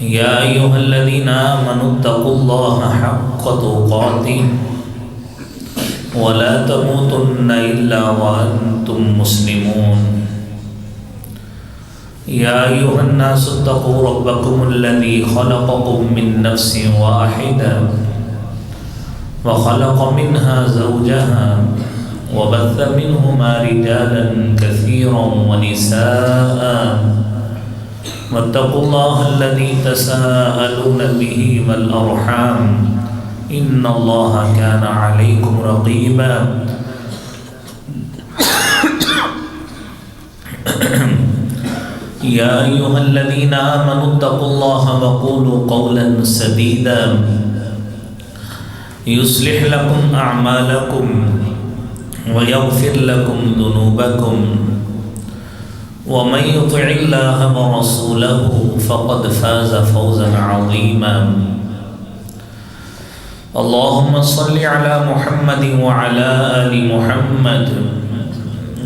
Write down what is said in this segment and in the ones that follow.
يا أيها الذين آمنوا اتقوا الله حق تقاته ولا تموتن إلا وأنتم مسلمون يا أيها الناس اتقوا ربكم الذي خلقكم من نفس واحدة وخلق منها زوجها وبث منهما رجالا كثيرا ونساء واتقوا الله الذي تساءلون به والأرحام إن الله كان عليكم رقيبا يا أيها الذين آمنوا اتقوا الله وقولوا قولا سديدا يصلح لكم أعمالكم ويغفر لكم ذنوبكم ومن يطع الله ورسوله فقد فاز فوزا عظيما اللهم صل على محمد وعلى آل محمد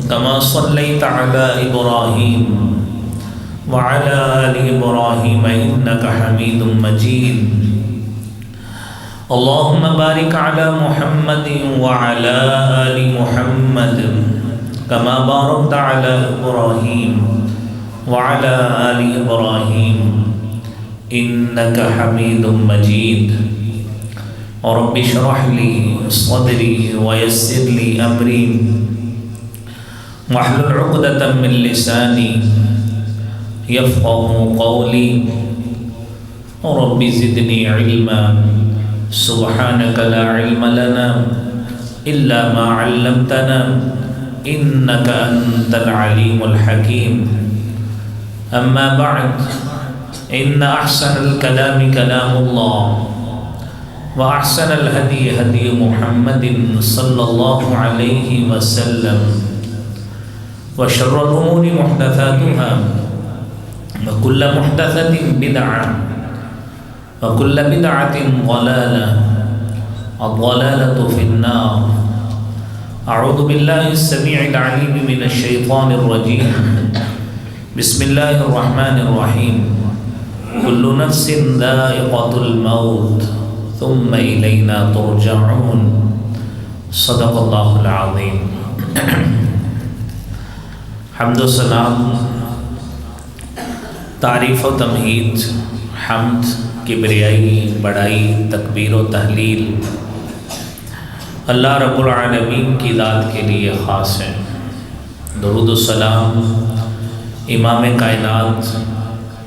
كما صليت على إبراهيم وعلى آل إبراهيم إنك حميد مجيد اللهم بارك على محمد وعلى آل محمد كما باركت على إبراهيم وعلى آل إبراهيم إنك حميد مجيد رب اشرح لي صدري ويسر لي أمري واحلل عقدة من لساني يفقه قولي رب زدني علما سبحانك لا علم لنا إلا ما علمتنا إنك أنت العليم الحكيم أما بعد إن أحسن الكلام كلام الله وأحسن الهدي هدي محمد صلى الله عليه وسلم وشر الأمور محدثاتها وكل محدثة بدعة وكل بدعة ضلالة الضلالة في النار أعوذ بالله السميع العليم من الشيطان الرجيم بسم الله الرحمن الرحيم كل نفس ذائقة الموت ثم إلينا ترجعون صدق الله العظيم حمد و سلام تعریف و تمہید حمد کبریائی بڑائی تکبیر و تحلیل اللہ رب العالمین کی ذات کے لیے خاص ہے۔ درود و سلام امام کائنات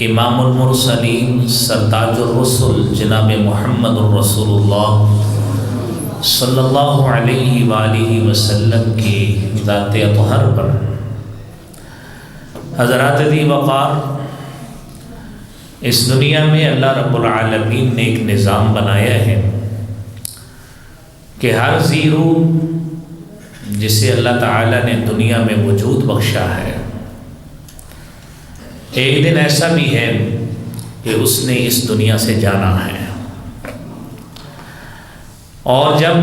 امام المرسلین سرتاج الرسل جناب محمد الرسول اللہ صلی اللہ علیہ وآلہ وسلم کی ذات اطہر پر۔ حضرات ذی وقار، اس دنیا میں اللہ رب العالمین نے ایک نظام بنایا ہے کہ ہر ذی روح جسے اللہ تعالیٰ نے دنیا میں وجود بخشا ہے، ایک دن ایسا بھی ہے کہ اس نے اس دنیا سے جانا ہے۔ اور جب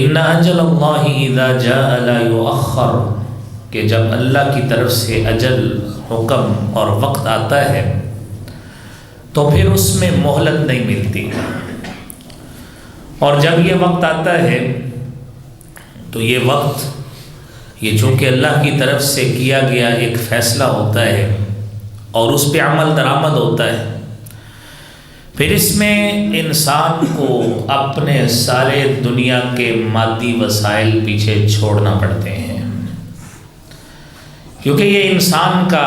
ان اجل اللہ اذا جاء لا یؤخر، کہ جب اللہ کی طرف سے اجل، حکم اور وقت آتا ہے تو پھر اس میں مہلت نہیں ملتی، اور جب یہ وقت آتا ہے تو یہ وقت، یہ چونکہ اللہ کی طرف سے کیا گیا ایک فیصلہ ہوتا ہے اور اس پہ عمل درآمد ہوتا ہے، پھر اس میں انسان کو اپنے سارے دنیا کے مادی وسائل پیچھے چھوڑنا پڑتے ہیں، کیونکہ یہ انسان کا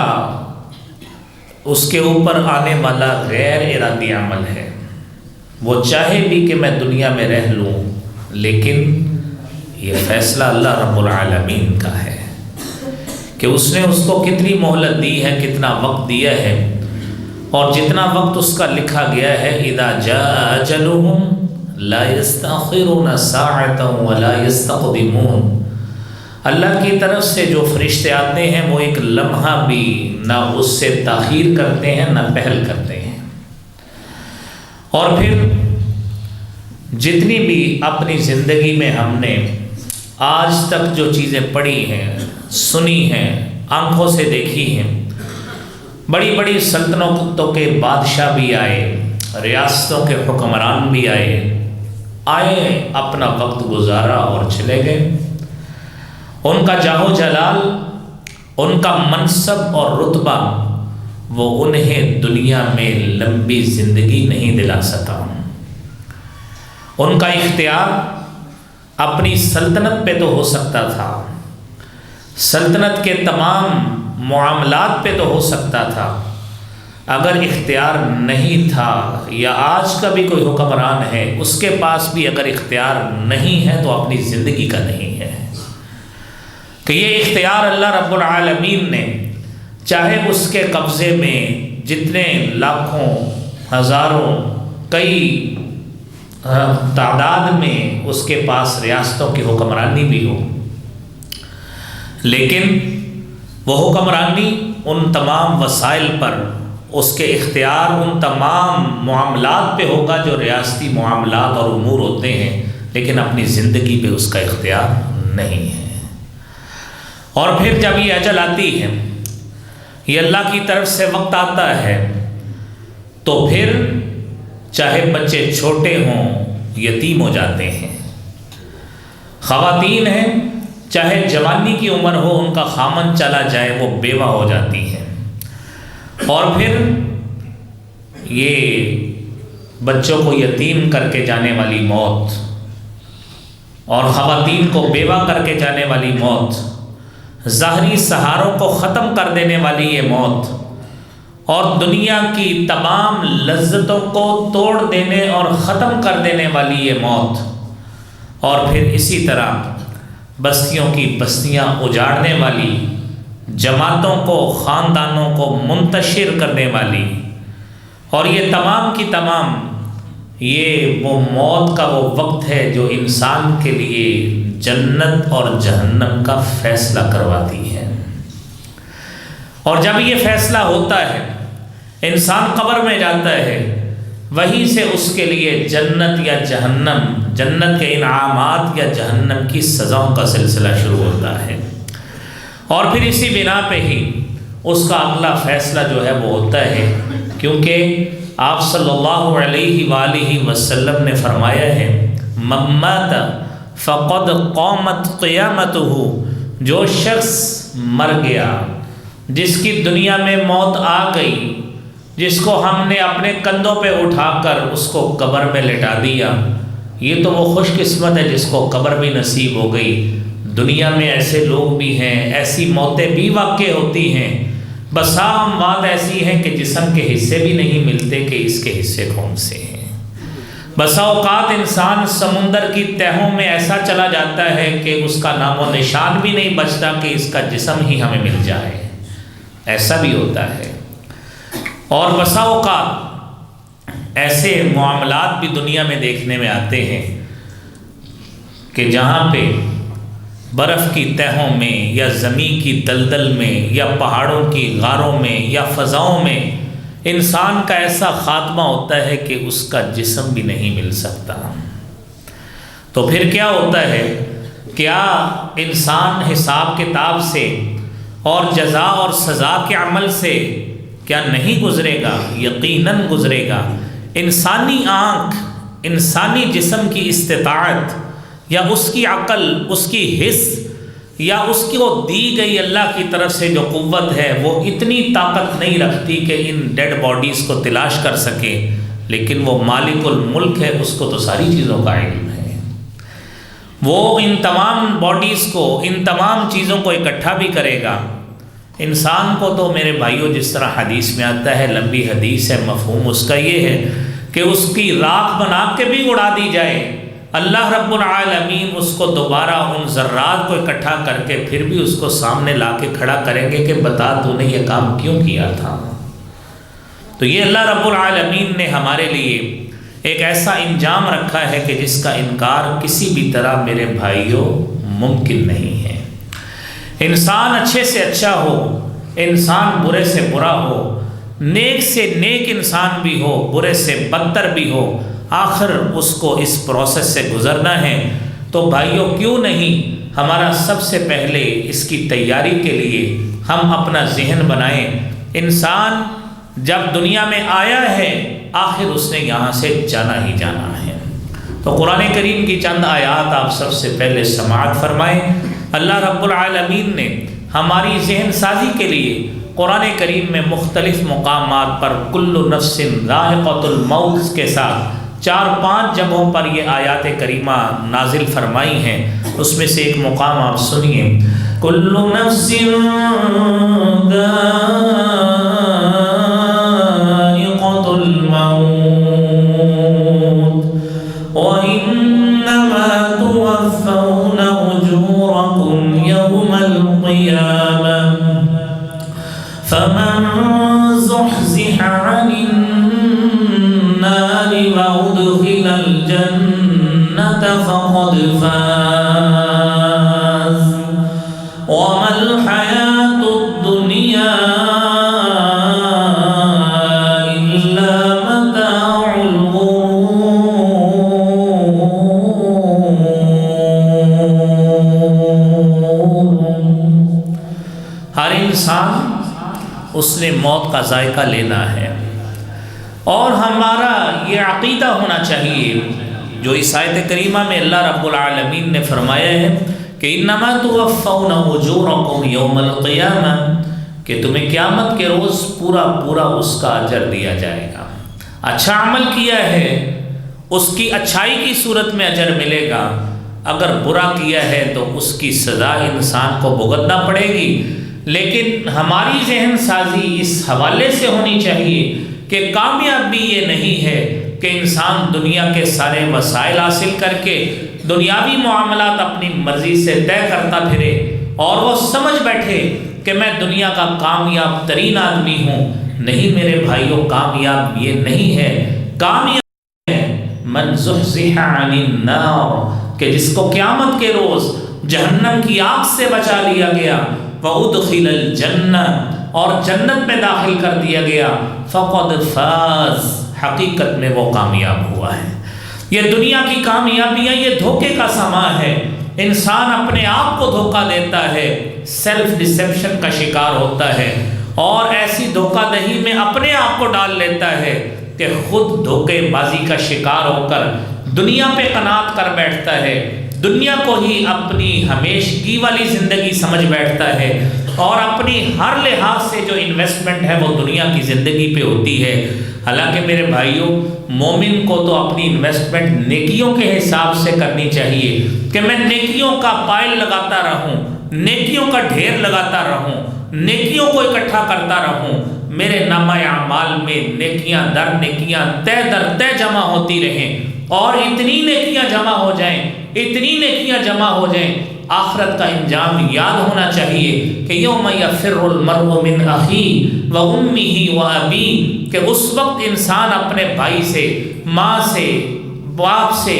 اس کے اوپر آنے والا غیر ارادی عمل ہے۔ وہ چاہے بھی کہ میں دنیا میں رہ لوں، لیکن یہ فیصلہ اللہ رب العالمین کا ہے کہ اس نے اس کو کتنی مہلت دی ہے، کتنا وقت دیا ہے، اور جتنا وقت اس کا لکھا گیا ہے اذا جاء اجلهم لا يستأخرون ساعة ولا يستقدمون، اللہ کی طرف سے جو فرشتے آتے ہیں وہ ایک لمحہ بھی نہ اس سے تاخیر کرتے ہیں نہ پہل کرتے ہیں۔ اور پھر جتنی بھی اپنی زندگی میں ہم نے آج تک جو چیزیں پڑھی ہیں، سنی ہیں، آنکھوں سے دیکھی ہیں، بڑی بڑی سلطنتوں کے بادشاہ بھی آئے، ریاستوں کے حکمران بھی آئے، اپنا وقت گزارا اور چلے گئے۔ ان کا جاہ و جلال، ان کا منصب اور رتبہ وہ انہیں دنیا میں لمبی زندگی نہیں دلا سکا۔ ان کا اختیار اپنی سلطنت پہ تو ہو سکتا تھا، سلطنت کے تمام معاملات پہ تو ہو سکتا تھا، اگر اختیار نہیں تھا، یا آج کا بھی کوئی حکمران ہے اس کے پاس بھی اگر اختیار نہیں ہے تو اپنی زندگی کا نہیں ہے، کہ یہ اختیار اللہ رب العالمین نے چاہے اس کے قبضے میں جتنے لاکھوں ہزاروں کئی تعداد میں اس کے پاس ریاستوں کی حکمرانی بھی ہو، لیکن وہ حکمرانی ان تمام وسائل پر، اس کے اختیار ان تمام معاملات پہ ہوگا جو ریاستی معاملات اور امور ہوتے ہیں، لیکن اپنی زندگی پہ اس کا اختیار نہیں ہے۔ اور پھر جب یہ اجل آتی ہے، یہ اللہ کی طرف سے وقت آتا ہے، تو پھر چاہے بچے چھوٹے ہوں یتیم ہو جاتے ہیں، خواتین ہیں چاہے جوانی کی عمر ہو ان کا خامن چلا جائے وہ بیوہ ہو جاتی ہیں، اور پھر یہ بچوں کو یتیم کر کے جانے والی موت اور خواتین کو بیوہ کر کے جانے والی موت، ظاہری سہاروں کو ختم کر دینے والی یہ موت، اور دنیا کی تمام لذتوں کو توڑ دینے اور ختم کر دینے والی یہ موت، اور پھر اسی طرح بستیوں کی بستیاں اجاڑنے والی، جماعتوں کو، خاندانوں کو منتشر کرنے والی، اور یہ تمام کی تمام یہ وہ موت کا وہ وقت ہے جو انسان کے لیے جنت اور جہنم کا فیصلہ کرواتی ہے۔ اور جب یہ فیصلہ ہوتا ہے، انسان قبر میں جاتا ہے، وہیں سے اس کے لیے جنت یا جہنم، جنت کے انعامات یا جہنم کی سزاؤں کا سلسلہ شروع ہوتا ہے، اور پھر اسی بنا پہ ہی اس کا اگلا فیصلہ جو ہے وہ ہوتا ہے، کیونکہ آپ صلی اللہ علیہ وآلہ وسلم نے فرمایا ہے من مات فقد قامت قیامتہ، جو شخص مر گیا، جس کی دنیا میں موت آ گئی، جس کو ہم نے اپنے کندھوں پہ اٹھا کر اس کو قبر میں لٹا دیا، یہ تو وہ خوش قسمت ہے جس کو قبر بھی نصیب ہو گئی۔ دنیا میں ایسے لوگ بھی ہیں، ایسی موتیں بھی واقع ہوتی ہیں، بسا اموات ایسی ہیں کہ جسم کے حصے بھی نہیں ملتے کہ اس کے حصے کون سے ہیں۔ بسا اوقات انسان سمندر کی تہوں میں ایسا چلا جاتا ہے کہ اس کا نام و نشان بھی نہیں بچتا کہ اس کا جسم ہی ہمیں مل جائے، ایسا بھی ہوتا ہے۔ اور بسا اوقات ایسے معاملات بھی دنیا میں دیکھنے میں آتے ہیں کہ جہاں پہ برف کی تہوں میں یا زمین کی دلدل میں یا پہاڑوں کی غاروں میں یا فضاؤں میں انسان کا ایسا خاتمہ ہوتا ہے کہ اس کا جسم بھی نہیں مل سکتا۔ تو پھر کیا ہوتا ہے؟ کیا انسان حساب کتاب سے اور جزا اور سزا کے عمل سے کیا نہیں گزرے گا؟ یقیناً گزرے گا۔ انسانی آنکھ، انسانی جسم کی استطاعت یا اس کی عقل، اس کی حس یا اس کو دی گئی اللہ کی طرف سے جو قوت ہے وہ اتنی طاقت نہیں رکھتی کہ ان ڈیڈ باڈیز کو تلاش کر سکے، لیکن وہ مالک الملک ہے، اس کو تو ساری چیزوں کا علم ہے، وہ ان تمام باڈیز کو، ان تمام چیزوں کو اکٹھا بھی کرے گا۔ انسان کو تو میرے بھائیوں جس طرح حدیث میں آتا ہے، لمبی حدیث ہے، مفہوم اس کا یہ ہے کہ اس کی راکھ بنا کے بھی اڑا دی جائے، اللہ رب العالمین اس کو دوبارہ ان ذرات کو اکٹھا کر کے پھر بھی اس کو سامنے لا کے کھڑا کریں گے کہ بتا تو نے یہ کام کیوں کیا تھا۔ تو یہ اللہ رب العالمین نے ہمارے لیے ایک ایسا انجام رکھا ہے کہ جس کا انکار کسی بھی طرح میرے بھائیوں ممکن نہیں ہے۔ انسان اچھے سے اچھا ہو، انسان برے سے برا ہو، نیک سے نیک انسان بھی ہو، برے سے بدتر بھی ہو، آخر اس کو اس پروسیس سے گزرنا ہے۔ تو بھائیوں کیوں نہیں ہمارا سب سے پہلے اس کی تیاری کے لیے ہم اپنا ذہن بنائیں انسان جب دنیا میں آیا ہے آخر اس نے یہاں سے جانا ہی جانا ہے۔ تو قرآن کریم کی چند آیات آپ سب سے پہلے سماعت فرمائیں۔ اللہ رب العالمین نے ہماری ذہن سازی کے لیے قرآن کریم میں مختلف مقامات پر کل نفس ذائقۃ الموت کے ساتھ 4-5 جگہوں پر یہ آیات کریمہ نازل فرمائی ہیں۔ اس میں سے ایک مقام آپ سنیے، کل نفس ذائقۃ الموت وَإِنَّمَا تُوَفَّوْنَ أُجُورَكُمْ يَوْمَ الْقِيَامَةِ فَمَنْ زُحْزِحَ عَنِ النَّارِ وَأُدْخِلَ الْجَنَّةَ فَقَدْ فَازَ وَمَا الْحَيَاةُ الدُّنْيَا إِلَّا مَتَاعُ ہر انسان اس نے موت کا ذائقہ لینا ہے، اور ہمارا یہ عقیدہ ہونا چاہیے جو اس آیت کریمہ میں اللہ رب العالمین نے فرمایا ہے کہ انما توفون اجورکم یوم القیامہ، کہ تمہیں قیامت کے روز پورا اس کا اجر دیا جائے گا۔ اچھا عمل کیا ہے اس کی اچھائی کی صورت میں اجر ملے گا، اگر برا کیا ہے تو اس کی سزا انسان کو بھگتنا پڑے گی۔ لیکن ہماری ذہن سازی اس حوالے سے ہونی چاہیے کہ کامیابی یہ نہیں ہے کہ انسان دنیا کے سارے وسائل حاصل کر کے دنیاوی معاملات اپنی مرضی سے طے کرتا پھرے اور وہ سمجھ بیٹھے کہ میں دنیا کا کامیاب ترین آدمی ہوں۔ نہیں میرے بھائیوں، کامیاب یہ نہیں ہے، کامیاب ہے من زحزح عن النار، کہ جس کو قیامت کے روز جہنم کی آگ سے بچا لیا گیا، وَأُدْخِلَ الْجَنَّةَ، اور جنت میں داخل کر دیا گیا، فَقَدْ فَازَ، حقیقت میں وہ کامیاب ہوا ہے۔ یہ دنیا کی کامیابیاں یہ دھوکے کا سامان ہے، انسان اپنے آپ کو دھوکہ دیتا ہے، سیلف ڈسیپشن کا شکار ہوتا ہے، اور ایسی دھوکہ دہی میں اپنے آپ کو ڈال لیتا ہے کہ خود دھوکے بازی کا شکار ہو کر دنیا پہ قناعت کر بیٹھتا ہے، دنیا کو ہی اپنی ہمیشگی والی زندگی سمجھ بیٹھتا ہے، اور اپنی ہر لحاظ سے جو انویسٹمنٹ ہے وہ دنیا کی زندگی پہ ہوتی ہے۔ حالانکہ میرے بھائیوں، مومن کو تو اپنی انویسٹمنٹ نیکیوں کے حساب سے کرنی چاہیے کہ میں نیکیوں کا پائل لگاتا رہوں، نیکیوں کا ڈھیر لگاتا رہوں، نیکیوں کو اکٹھا کرتا رہوں، میرے نامہ اعمال میں نیکیاں در نیکیاں طے در طے جمع ہوتی رہیں، اور اتنی نیکیاں جمع ہو جائیں، اتنی نیکیاں جمع ہو جائیں، آخرت کا انجام یاد ہونا چاہیے کہ یوم یفر المرء من اخیہ وامہ وابیہ، کہ اس وقت انسان اپنے بھائی سے، ماں سے، باپ سے،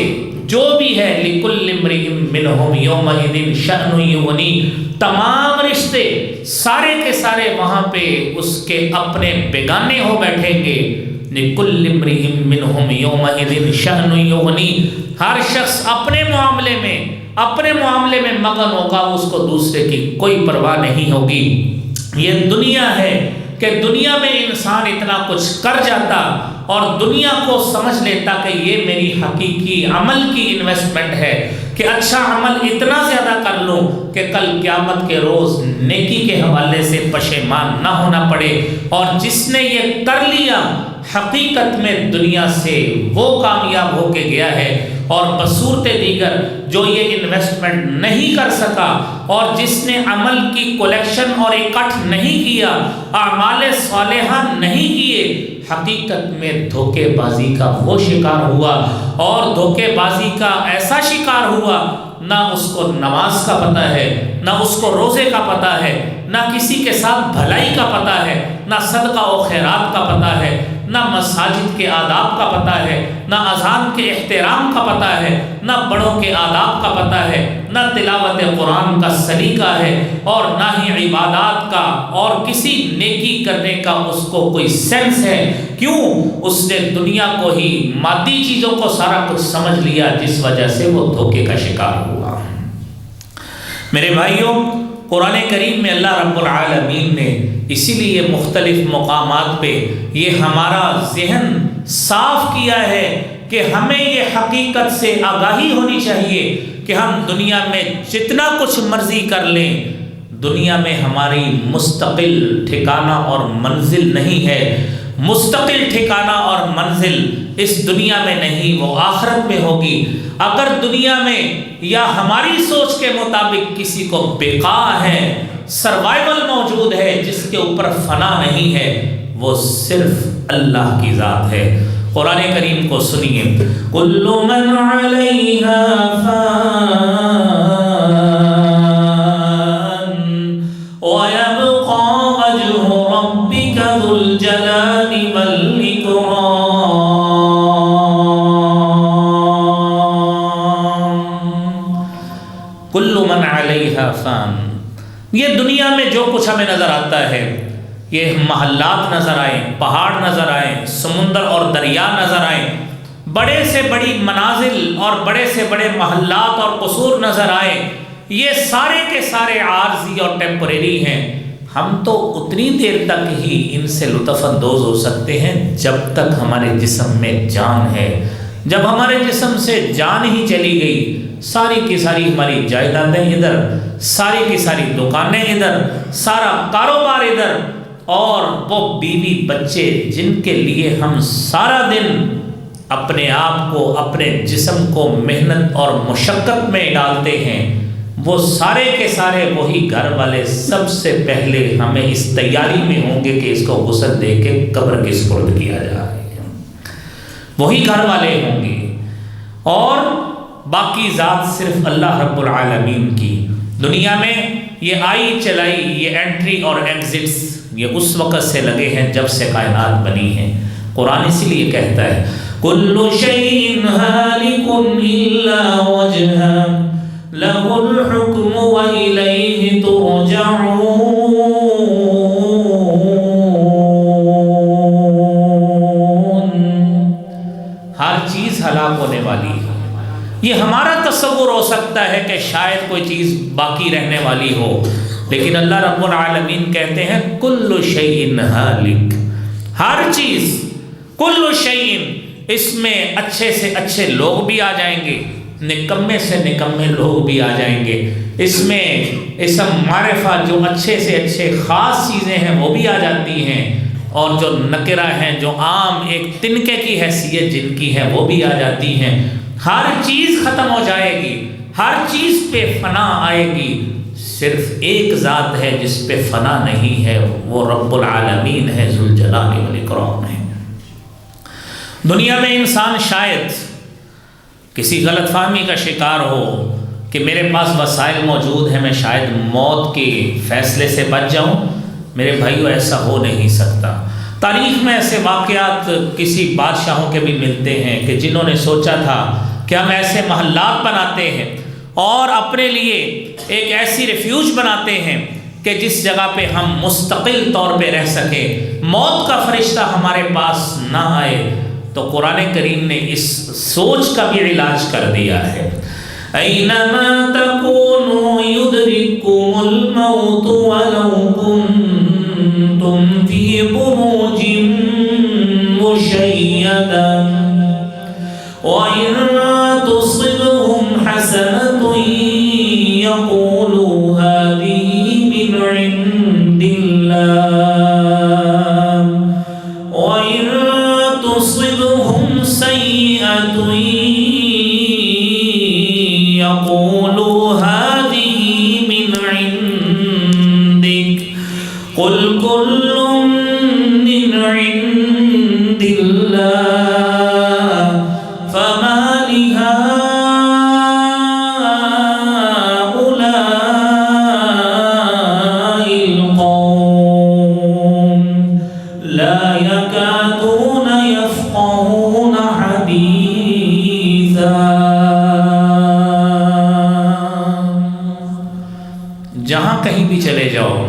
جو بھی ہے، لکل امرئ منہم یومئذ شأن یغنیہ، تمام رشتے سارے کے سارے وہاں پہ اس کے اپنے بیگانے ہو بیٹھیں گے۔ لکل امرئ منہم یومئذ شأن یغنیہ، ہر شخص اپنے معاملے میں مگن ہوگا، اس کو دوسرے کی کوئی پرواہ نہیں ہوگی۔ یہ دنیا ہے کہ دنیا میں انسان اتنا کچھ کر جاتا اور دنیا کو سمجھ لیتا کہ یہ میری حقیقی عمل کی انویسٹمنٹ ہے، کہ اچھا عمل اتنا زیادہ کر لوں کہ کل قیامت کے روز نیکی کے حوالے سے پشیمان نہ ہونا پڑے۔ اور جس نے یہ کر لیا حقیقت میں دنیا سے وہ کامیاب ہو کے گیا ہے، اور بصورت دیگر جو یہ انویسٹمنٹ نہیں کر سکا اور جس نے عمل کی کلیکشن اور اکٹھ نہیں کیا، اعمال صالحہ نہیں کیے، حقیقت میں دھوکے بازی کا وہ شکار ہوا، اور دھوکے بازی کا ایسا شکار ہوا نہ اس کو نماز کا پتہ ہے، نہ اس کو روزے کا پتہ ہے، نہ کسی کے ساتھ بھلائی کا پتہ ہے، نہ صدقہ و خیرات کا پتہ ہے، نہ مساجد کے آداب کا پتہ ہے، نہ اذان کے احترام کا پتہ ہے، نہ بڑوں کے آداب کا پتہ ہے، نہ تلاوت قرآن کا سلیقہ ہے، اور نہ ہی عبادات کا اور کسی نیکی کرنے کا اس کو کوئی سینس ہے۔ کیوں؟ اس نے دنیا کو ہی، مادی چیزوں کو سارا کچھ سمجھ لیا، جس وجہ سے وہ دھوکے کا شکار ہوا۔ میرے بھائیوں، قرآن کریم میں اللہ رب العالمین نے اسی لیے مختلف مقامات پہ یہ ہمارا ذہن صاف کیا ہے کہ ہمیں یہ حقیقت سے آگاہی ہونی چاہیے کہ ہم دنیا میں جتنا کچھ مرضی کر لیں، دنیا میں ہماری مستقل ٹھکانہ اور منزل نہیں ہے۔ مستقل ٹھکانہ اور منزل اس دنیا میں نہیں، وہ آخرت میں ہوگی۔ اگر دنیا میں یا ہماری سوچ کے مطابق کسی کو بقا ہے، سروائیول موجود ہے، جس کے اوپر فنا نہیں ہے، وہ صرف اللہ کی ذات ہے۔ قرآن کریم کو سنیے، کل من علیہا فان ویبقى وجہ ربک ذو الجلال والاکرام۔ کل من علیہا فان، یہ دنیا میں جو کچھ ہمیں نظر آتا ہے، یہ محلات نظر آئیں، پہاڑ نظر آئیں، سمندر اور دریا نظر آئیں، بڑے سے بڑی منازل اور بڑے سے بڑے محلات اور قصور نظر آئیں، یہ سارے کے سارے عارضی اور ٹیمپریری ہیں۔ ہم تو اتنی دیر تک ہی ان سے لطف اندوز ہو سکتے ہیں جب تک ہمارے جسم میں جان ہے۔ جب ہمارے جسم سے جان ہی چلی گئی، ساری کی ساری ہماری جائیدادیں ادھر، ساری کی ساری دکانیں ادھر، سارا کاروبار ادھر، اور وہ بیوی بچے جن کے لیے ہم سارا دن اپنے آپ کو، اپنے جسم کو محنت اور مشقت میں ڈالتے ہیں، وہ سارے کے سارے وہی گھر والے سب سے پہلے ہمیں اس تیاری میں ہوں گے کہ اس کو غسل دے کے قبر کے سپرد کیا جائے، وہی گھر والے ہوں گے، اور باقی ذات صرف اللہ رب العالمین کی۔ دنیا میں یہ آئی چلائی، یہ انٹری اور ایگزٹس، یہ اس وقت سے لگے ہیں جب سے کائنات بنی ہے۔ قرآن اسی لیے کہتا ہے کل شیء ہالک الا وجہہ لہ الحکم والیہ ترجعون۔ ہر چیز ہلاک ہونے والی ہے۔ یہ ہمارا تصور ہو سکتا ہے کہ شاید کوئی چیز باقی رہنے والی ہو، لیکن اللہ رب العالمین کہتے ہیں کل شیء ہالک، ہر چیز، کل شیء، اس میں اچھے سے اچھے لوگ بھی آ جائیں گے، نکمے سے نکمے لوگ بھی آ جائیں گے، اس میں اسم معرفہ جو اچھے سے اچھے خاص چیزیں ہیں وہ بھی آ جاتی ہیں، اور جو نکرہ ہیں، جو عام ایک تنکے کی حیثیت جن کی ہے، وہ بھی آ جاتی ہیں۔ ہر چیز ختم ہو جائے گی، ہر چیز پہ فنا آئے گی، صرف ایک ذات ہے جس پہ فنا نہیں ہے، وہ رب العالمین ہے، ذوالجلال والاکرام ہے۔ دنیا میں انسان شاید کسی غلط فہمی کا شکار ہو کہ میرے پاس وسائل موجود ہیں، میں شاید موت کے فیصلے سے بچ جاؤں۔ میرے بھائیو، ایسا ہو نہیں سکتا۔ تاریخ میں ایسے واقعات کسی بادشاہوں کے بھی ملتے ہیں کہ جنہوں نے سوچا تھا کہ ہم ایسے محلات بناتے ہیں اور اپنے لیے ایک ایسی ریفیوج بناتے ہیں کہ جس جگہ پہ ہم مستقل طور پہ رہ سکیں، موت کا فرشتہ ہمارے پاس نہ آئے۔ تو قرآن کریم نے اس سوچ کا بھی علاج کر دیا ہے، اینما تکونوا یدرککم الموت ولو کنتم فی بروج مشیدہ وَإِن تُصِبْهُمْ حَسَنَةٌ يَقُولُوا هَذِهِ مِنْ عِنْدِ اللَّهِ وَإِن تُصِبْهُمْ سَيِّئَةٌ يَقُولُوا هَذِهِ مِنْ عِنْدِكَ قُلْ كُلٌّ مِنْ عِنْدِ اللَّهِ جہاں کہیں بھی چلے جاؤ،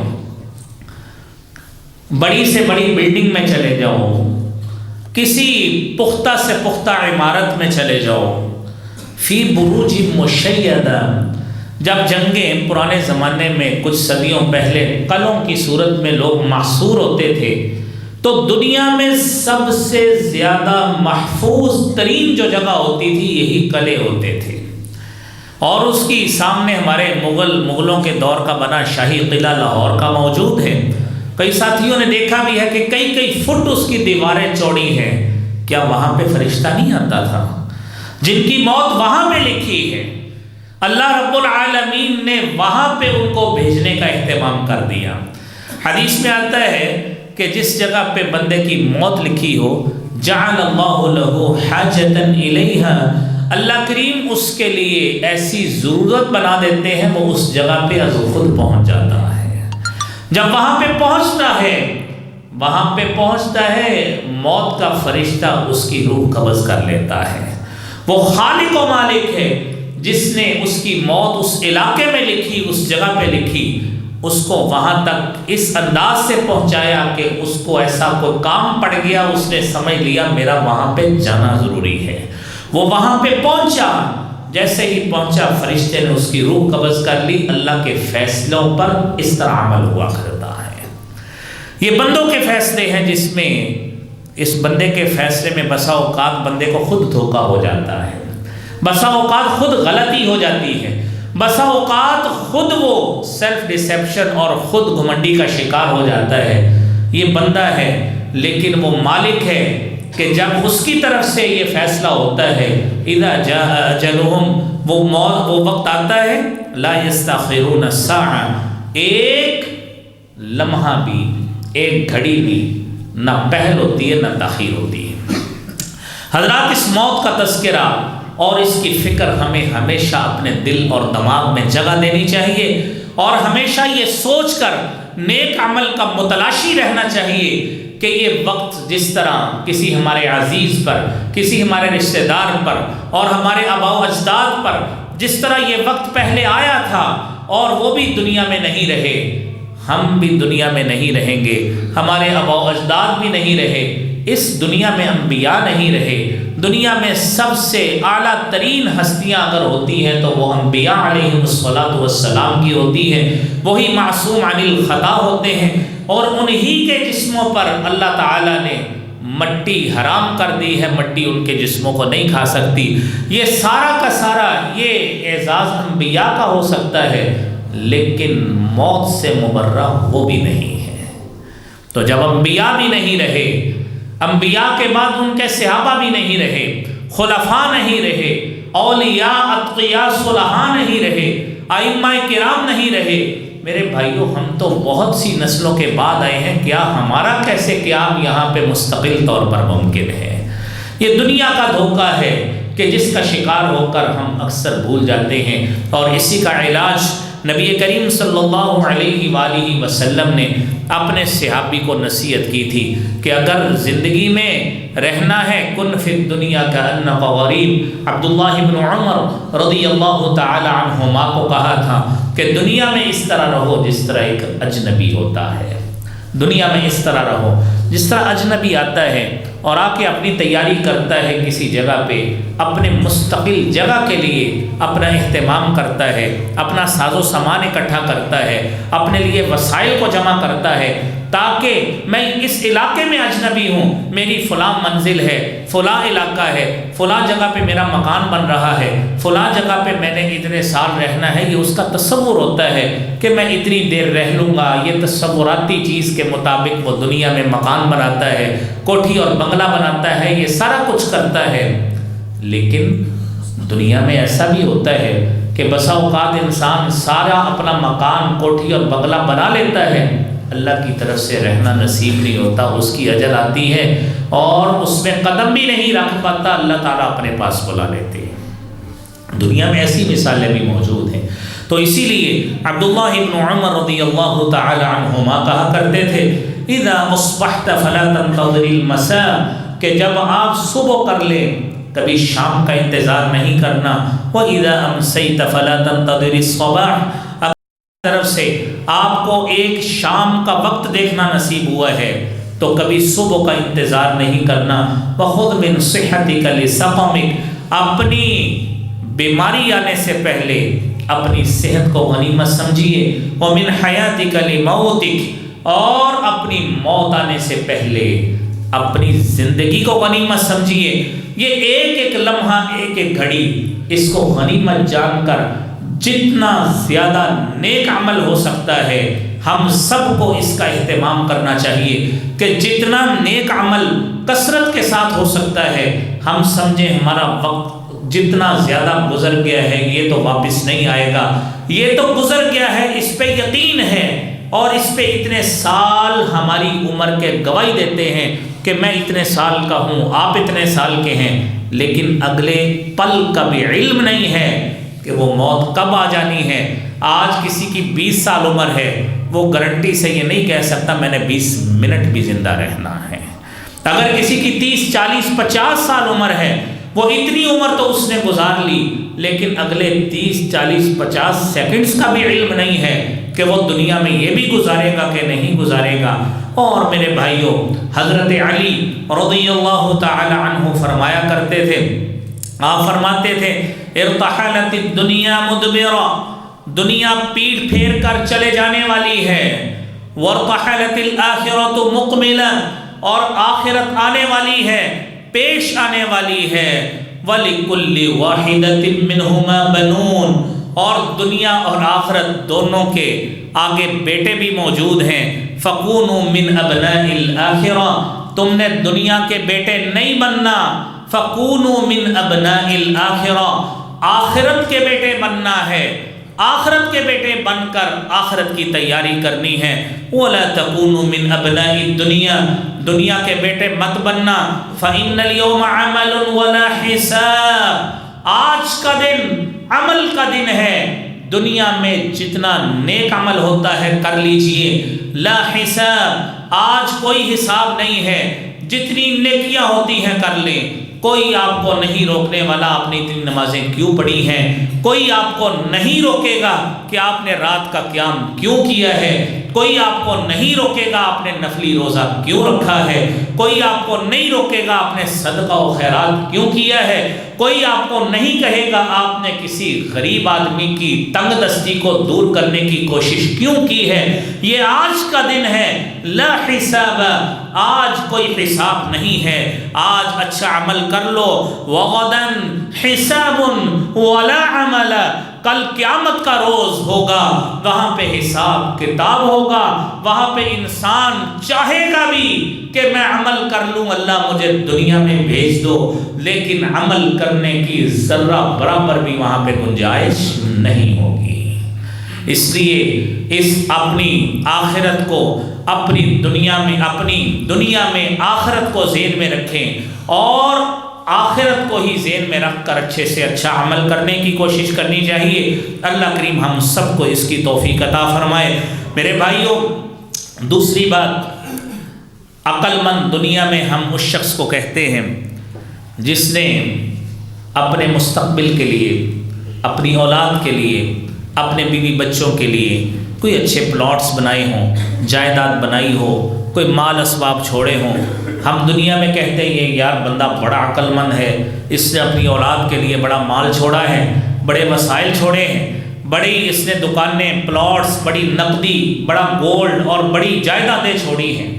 بڑی سے بڑی بلڈنگ میں چلے جاؤ، کسی پختہ سے پختہ عمارت میں چلے جاؤ، فی بروج مشیدہ، جب جنگیں پرانے زمانے میں کچھ صدیوں پہلے قلعوں کی صورت میں لوگ محصور ہوتے تھے، تو دنیا میں سب سے زیادہ محفوظ ترین جو جگہ ہوتی تھی یہی قلعے ہوتے تھے، اور اس کی سامنے ہمارے مغلوں کے دور کا بنا شاہی قلعہ لاہور کا موجود ہے۔ کئی ساتھیوں نے دیکھا بھی ہے کہ کئی فٹ اس کی دیواریں چوڑی ہیں۔ کیا وہاں پہ فرشتہ نہیں آتا تھا جن کی موت وہاں پہ لکھی ہے؟ اللہ رب العالمین نے وہاں پہ ان کو بھیجنے کا اہتمام کر دیا۔ حدیث میں آتا ہے کہ جس جگہ پہ بندے کی موت لکھی ہو، جعل اللہ لہ حاجتا الیہا، اللہ کریم اس کے لیے ایسی ضرورت بنا دیتے ہیں، وہ اس جگہ پہ از خود پہنچ جاتا ہے۔ جب وہاں پہ پہنچتا ہے موت کا فرشتہ اس کی روح قبض کر لیتا ہے۔ وہ خالق و مالک ہے جس نے اس کی موت اس علاقے میں لکھی، اس جگہ پہ لکھی، اس کو وہاں تک اس انداز سے پہنچایا کہ اس کو ایسا کوئی کام پڑ گیا، اس نے سمجھ لیا میرا وہاں پہ جانا ضروری ہے۔ وہ وہاں پہ پہنچا، جیسے ہی پہنچا فرشتے نے اس کی روح قبض کر لی۔ اللہ کے فیصلوں پر اس طرح عمل ہوا کرتا ہے۔ یہ بندوں کے فیصلے ہیں جس میں اس بندے کے فیصلے میں بسا اوقات بندے کو خود دھوکا ہو جاتا ہے، بسا اوقات خود غلطی ہو جاتی ہے، بسا اوقات خود وہ سیلف ڈیسیپشن اور خود گھمنڈی کا شکار ہو جاتا ہے۔ یہ بندہ ہے لیکن وہ مالک ہے کہ جب اس کی طرف سے یہ فیصلہ ہوتا ہے، اذا جاء اجلهم، وہ وقت آتا ہے، لا یستاخرون الساعة، ایک لمحہ بھی، ایک گھڑی بھی نہ پہل ہوتی ہے نہ تاخیر ہوتی ہے۔ حضرات، اس موت کا تذکرہ اور اس کی فکر ہمیں ہمیشہ اپنے دل اور دماغ میں جگہ دینی چاہیے، اور ہمیشہ یہ سوچ کر نیک عمل کا متلاشی رہنا چاہیے کہ یہ وقت جس طرح کسی ہمارے عزیز پر، کسی ہمارے رشتہ دار پر اور ہمارے آباء و اجداد پر جس طرح یہ وقت پہلے آیا تھا اور وہ بھی دنیا میں نہیں رہے، ہم بھی دنیا میں نہیں رہیں گے، ہمارے آباء و اجداد بھی نہیں رہے، اس دنیا میں انبیاء نہیں رہے۔ دنیا میں سب سے اعلیٰ ترین ہستیاں اگر ہوتی ہیں تو وہ انبیاء علیہم الصلاۃ والسلام کی ہوتی ہیں، وہی معصوم عن الخطا ہوتے ہیں، اور انہی کے جسموں پر اللہ تعالیٰ نے مٹی حرام کر دی ہے، مٹی ان کے جسموں کو نہیں کھا سکتی۔ یہ سارا کا سارا یہ اعزاز انبیاء کا ہو سکتا ہے، لیکن موت سے مبرہ وہ بھی نہیں ہے۔ تو جب انبیاء بھی نہیں رہے، انبیاء کے بعد ان کے صحابہ بھی نہیں رہے، خلفاء نہیں رہے، اولیاء اتقیاء صلحاء نہیں رہے، ائمہ کرام نہیں رہے، میرے بھائیوں ہم تو بہت سی نسلوں کے بعد آئے ہیں، کیا ہمارا کیسے قیام یہاں پہ مستقل طور پر ممکن ہے؟ یہ دنیا کا دھوکہ ہے کہ جس کا شکار ہو کر ہم اکثر بھول جاتے ہیں، اور اسی کا علاج نبی کریم صلی اللہ علیہ وآلہ وسلم نے اپنے صحابی کو نصیحت کی تھی کہ اگر زندگی میں رہنا ہے، کن فی الدنیا کأنک غریب۔ عبداللہ بن عمر رضی اللہ تعالی عنہما کو کہا تھا کہ دنیا میں اس طرح رہو جس طرح ایک اجنبی ہوتا ہے، دنیا میں اس طرح رہو جس طرح اجنبی آتا ہے اور آ کے اپنی تیاری کرتا ہے کسی جگہ پہ، اپنے مستقل جگہ کے لیے اپنا اہتمام کرتا ہے، اپنا ساز و سامان اکٹھا کرتا ہے، اپنے لیے وسائل کو جمع کرتا ہے تاکہ میں اس علاقے میں اجنبی ہوں، میری فلاں منزل ہے، فلاں علاقہ ہے، فلاں جگہ پہ میرا مکان بن رہا ہے، فلاں جگہ پہ میں نے اتنے سال رہنا ہے، یہ اس کا تصور ہوتا ہے کہ میں اتنی دیر رہ لوں گا۔ یہ تصوراتی چیز کے مطابق وہ دنیا میں مکان بناتا ہے، کوٹھی اور بنگلہ بناتا ہے، یہ سارا کچھ کرتا ہے۔ لیکن دنیا میں ایسا بھی ہوتا ہے کہ بسا اوقات انسان سارا اپنا مکان، کوٹھی اور بنگلہ بنا لیتا ہے، اللہ کی طرف سے رہنا نصیب نہیں ہوتا، اس کی اجل آتی ہے اور اس میں قدم بھی نہیں رکھ پاتا، اللہ تعالیٰ اپنے پاس بلا لیتے ہیں۔ دنیا میں ایسی مثالیں بھی موجود ہیں۔ تو اسی لیے عبداللہ بن عمر رضی اللہ تعالی عنہما کہا کرتے تھے، اذا اصبحت فلا تنتظر المساء، کہ جب آپ صبح کر لیں کبھی شام کا انتظار نہیں کرنا، واذا امسیت فلا تنتظر الصباح، طرف سے آپ کو ایک شام کا وقت دیکھنا نصیب ہوا ہے تو کبھی صبح کا انتظار نہیں کرنا۔ وخذ من صحتک لسقمک، اپنی بیماری آنے سے پہلے، اپنی صحت کو غنیمت سمجھیے، وَمِنْ حَيَاتِكَ لِمَوْتِكَ، اور اپنی موت آنے سے پہلے اپنی زندگی کو غنیمت سمجھیے۔ یہ ایک ایک لمحہ، ایک ایک گھڑی، اس کو غنیمت جان کر جتنا زیادہ نیک عمل ہو سکتا ہے ہم سب کو اس کا اہتمام کرنا چاہیے کہ جتنا نیک عمل کثرت کے ساتھ ہو سکتا ہے ہم سمجھیں ہمارا وقت جتنا زیادہ گزر گیا ہے یہ تو واپس نہیں آئے گا، یہ تو گزر گیا ہے، اس پہ یقین ہے، اور اس پہ اتنے سال ہماری عمر کے گواہی دیتے ہیں کہ میں اتنے سال کا ہوں، آپ اتنے سال کے ہیں، لیکن اگلے پل کا بھی علم نہیں ہے کہ وہ موت کب آ جانی ہے۔ آج کسی کی 20 سال عمر ہے، وہ گارنٹی سے یہ نہیں کہہ سکتا میں نے 20 منٹ بھی زندہ رہنا ہے۔ اگر کسی کی 30 40 50 سال عمر ہے، وہ اتنی عمر تو اس نے گزار لی، لیکن اگلے 30 40 50 سیکنڈز کا بھی علم نہیں ہے کہ وہ دنیا میں یہ بھی گزارے گا کہ نہیں گزارے گا۔ اور میرے بھائیوں، حضرت علی رضی اللہ تعالی عنہ فرمایا کرتے تھے، آپ فرماتے تھے ارتحلت الدنیا مدبرا، دنیا پیٹ پھیر کر چلے جانے والی ہے، وارتحلت الآخرۃ مقبلا، اور آخرت آنے والی ہے، پیش آنے والی ہے، وَلِكُلِّ وَاحِدَةٍ مِّنْهُمَا بَنُونَ، اور دنیا اور آخرت دونوں کے آگے بیٹے بھی موجود ہیں، فَكُونُوا مِنْ أَبْنَاءِ الْآخِرَةِ، تم نے دنیا کے بیٹے نہیں بننا، فَكُونُوا مِنْ أَبْنَاءِ الْآخِرَةِ، آخرت کے بیٹے بننا ہے، آخرت کے بیٹے بن کر آخرت کی تیاری کرنی ہے۔ وَلَا تَكُونُوا مِنْ أَبْنَاءِ الدُّنْيَا، دنیا کے بیٹے مت بننا، فَإِنَّ الْيَوْمَ عَمَلٌ وَلَا حِسَابٌ، آج کا دن عمل کا دن ہے، دنیا میں جتنا نیک عمل ہوتا ہے کر لیجئے، لا حساب، آج کوئی حساب نہیں ہے، جتنی نیکیاں ہوتی ہیں کر لیں، کوئی آپ کو نہیں روکنے والا آپ نے اتنی نمازیں کیوں پڑھی ہیں، کوئی آپ کو نہیں روکے گا کہ آپ نے رات کا قیام کیوں کیا ہے، کوئی آپ کو نہیں روکے گا آپ نے نفلی روزہ کیوں رکھا ہے، کوئی آپ کو نہیں روکے گا آپ نے صدقہ و خیرات کیوں کیا ہے، کوئی آپ کو نہیں کہے گا آپ نے کسی غریب آدمی کی تنگ دستی کو دور کرنے کی کوشش کیوں کی ہے۔ یہ آج کا دن ہے، لا حساب، آج کوئی حساب نہیں ہے، آج اچھا عمل کر لو، وغدن حساب ولا عمل، کل قیامت کا روز ہوگا، وہاں پہ حساب کتاب ہوگا، وہاں پہ انسان چاہے گا بھی کہ میں عمل کر لوں، اللہ مجھے دنیا میں بھیج دو، لیکن عمل کرنے کی ذرہ برابر بھی وہاں پہ گنجائش نہیں ہوگی۔ اس لیے اس اپنی آخرت کو اپنی دنیا میں آخرت کو ذہن میں رکھیں، اور آخرت کو ہی ذہن میں رکھ کر اچھے سے اچھا عمل کرنے کی کوشش کرنی چاہیے۔ اللہ کریم ہم سب کو اس کی توفیق عطا فرمائے۔ میرے بھائیوں، دوسری بات، عقل مند دنیا میں ہم اس شخص کو کہتے ہیں جس نے اپنے مستقبل کے لیے، اپنی اولاد کے لیے، اپنے بیوی بچوں کے لیے کوئی اچھے پلاٹس بنائے ہوں، جائیداد بنائی ہو، کوئی مال اسباب چھوڑے ہوں۔ ہم دنیا میں کہتے ہیں یہ یار بندہ بڑا عقل مند ہے، اس نے اپنی اولاد کے لیے بڑا مال چھوڑا ہے، بڑے وسائل چھوڑے ہیں، بڑی اس نے دکانیں، پلاٹس، بڑی نقدی، بڑا گولڈ اور بڑی جائیدادیں چھوڑی ہیں۔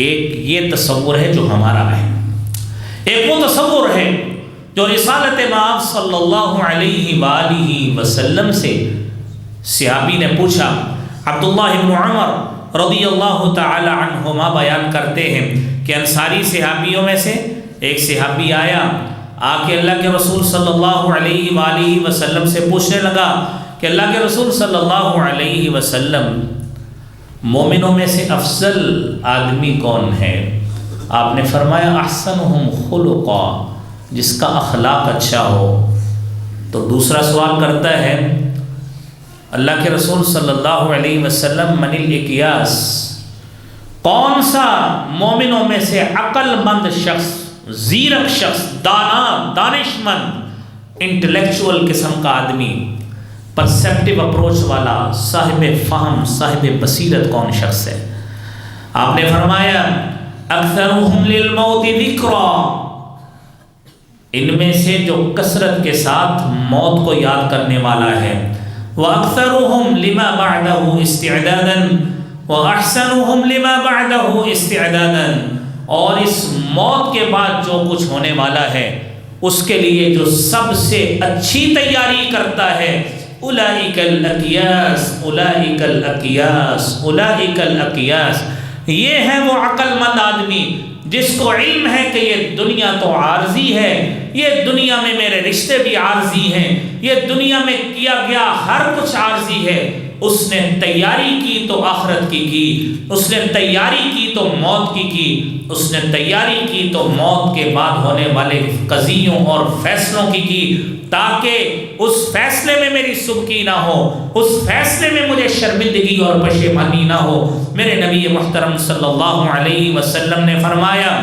ایک یہ تصور ہے جو ہمارا ہے، ایک وہ تصور ہے جو رسالت مآب صلی اللہ علیہ وآلہ وسلم سے صحابی نے پوچھا۔ عبداللہ بن عمر رضی اللہ تعالی عنہما بیان کرتے ہیں کہ انصاری صحابیوں میں سے ایک صحابی آیا، آ کے اللہ کے رسول صلی اللہ علیہ وآلہ وسلم سے پوچھنے لگا کہ اللہ کے رسول صلی اللہ علیہ وسلم، مومنوں میں سے افضل آدمی کون ہے؟ آپ نے فرمایا احسنہم خلقا، جس کا اخلاق اچھا ہو۔ تو دوسرا سوال کرتا ہے اللہ کے رسول صلی اللہ علیہ وسلم، من الاکیاس، کون سا مومنوں میں سے عقل مند شخص، زیرک شخص، دانا، دانش مند، انٹلیکچول قسم کا آدمی، پرسیپٹیو اپروچ والا، صاحب فہم، صاحب بصیرت کون شخص ہے؟ آپ نے فرمایا اکثرهم للموت ذکرا، ان میں سے جو کثرت کے ساتھ موت کو یاد کرنے والا ہے، وَأَكْثَرُهُمْ لِمَا بَعْدَهُ اسْتِعْدَادًا وَأَحْسَنُهُمْ لِمَا بَعْدَهُ اسْتِعْدَادًا، اور اس موت کے بعد جو کچھ ہونے والا ہے اس کے لیے جو سب سے اچھی تیاری کرتا ہے، اولئک الاکیاس اولئک الاکیاس اولئک الاکیاس، یہ ہے وہ عقل مند آدمی جس کو علم ہے کہ یہ دنیا تو عارضی ہے، یہ دنیا میں میرے رشتے بھی عارضی ہیں، یہ دنیا میں کیا گیا ہر کچھ عارضی ہے۔ اس نے تیاری کی تو آخرت کی اس نے تیاری کی تو موت کی اس نے تیاری کی تو موت کے بعد ہونے والے قضیوں اور فیصلوں کی تاکہ اس فیصلے میں میری سبکی نہ ہو، اس فیصلے میں مجھے شرمندگی اور پشیمانی نہ ہو۔ میرے نبی محترم صلی اللہ علیہ وسلم نے فرمایا